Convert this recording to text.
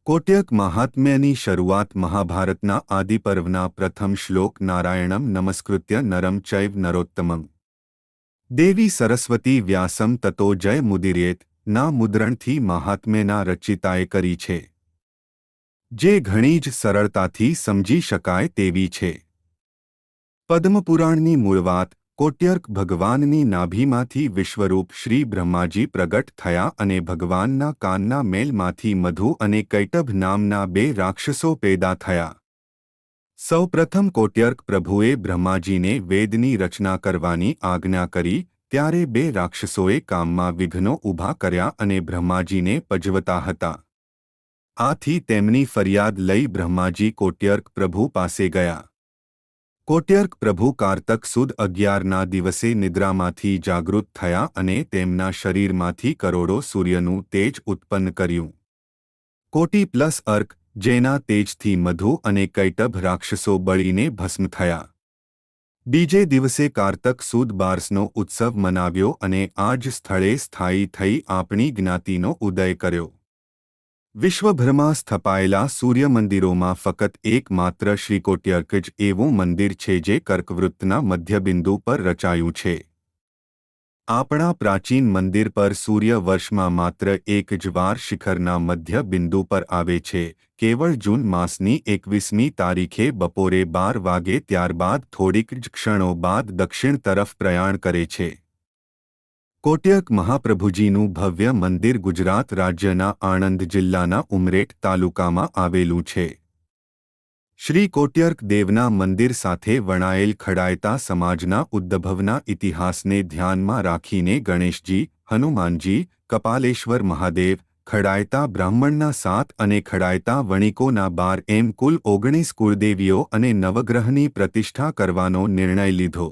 કોટ્યક મહાત્મ્યની શરૂઆત મહાભારતના આદિપર્વના પ્રથમ શ્લોક નારાયણમ નમસ્કૃત્ય નરમ ચૈવ નરોત્તમમ દેવી સરસ્વતી વ્યાસમ તતો જય મુદિર્યેત ના મુદ્રણથી મહાત્મ્યના રચિતાએ કરી છે, જે ઘણી જ સરળતાથી સમજી શકાય તેવી છે. પદ્મપુરાણની મૂળ વાત. કોટ્યર્ક ભગવાનની નાભીમાંથી વિશ્વરૂપ શ્રી બ્રહ્માજી પ્રગટ થયા અને ભગવાનના કાનના મેલમાંથી મધુ અને કૈટભ નામના બે રાક્ષસો પેદા થયા. સૌપ્રથમ કોટ્યર્ક પ્રભુએ બ્રહ્માજીને વેદની રચના કરવાની આજ્ઞા કરી, ત્યારે બે રાક્ષસોએ કામમાં વિઘ્નો ઊભા કર્યા અને બ્રહ્માજીને પજવતા હતા. આથી તેમની ફરિયાદ લઈ બ્રહ્માજી કોટ્યર્ક પ્રભુ પાસે ગયા. કોટ્યર્ક પ્રભુ કારતક સુદ 11ના દિવસે નિદ્રામાંથી જાગૃત થયા અને તેમના શરીરમાંથી કરોડો સૂર્યનું તેજ ઉત્પન્ન કર્યું. કોટી પ્લસ અર્ક, જેના તેજથી મધુ અને કૈટભ રાક્ષસો બળીને ભસ્મ થયા. બીજે દિવસે કારતક સુદ બારસનો ઉત્સવ મનાવ્યો અને આ જ સ્થળે સ્થાયી થઈ આપણી જ્ઞાતિનો ઉદય કર્યો. વિશ્વભરમાં સ્થપાયેલા સૂર્યમંદિરોમાં ફક્ત એકમાત્ર શ્રીકોટ્યર્ક જ એવું મંદિર છે જે કર્કવૃત્તના મધ્યબિંદુ પર રચાયું છે. આપણા પ્રાચીન મંદિર પર સૂર્ય વર્ષમાં માત્ર એક જ વાર શિખરના મધ્ય બિંદુ પર આવે છે, કેવળ જૂન માસની 21મી તારીખે બપોરે 12 વાગે, ત્યારબાદ થોડીક જ ક્ષણો બાદ દક્ષિણ તરફ પ્રયાણ કરે છે. કોટ્યક મહાપ્રભુજીનું ભવ્ય મંદિર ગુજરાત રાજ્યના આણંદ જિલ્લાના ઉમરેઠ તાલુકામાં આવેલું છે. શ્રી કોટ્યર્ક દેવના મંદિર સાથે વણાયેલ ખડાયતા સમાજના ઉદ્ભવના ઇતિહાસને ધ્યાનમાં રાખીને ગણેશજી, હનુમાનજી, કપાલેશ્વર મહાદેવ, ખડાયતા બ્રાહ્મણના 7 અને ખડાયતા વણિકોના 12 એમ કુલ 19 કુળદેવીઓ અને નવગ્રહની પ્રતિષ્ઠા કરવાનો નિર્ણય લીધો.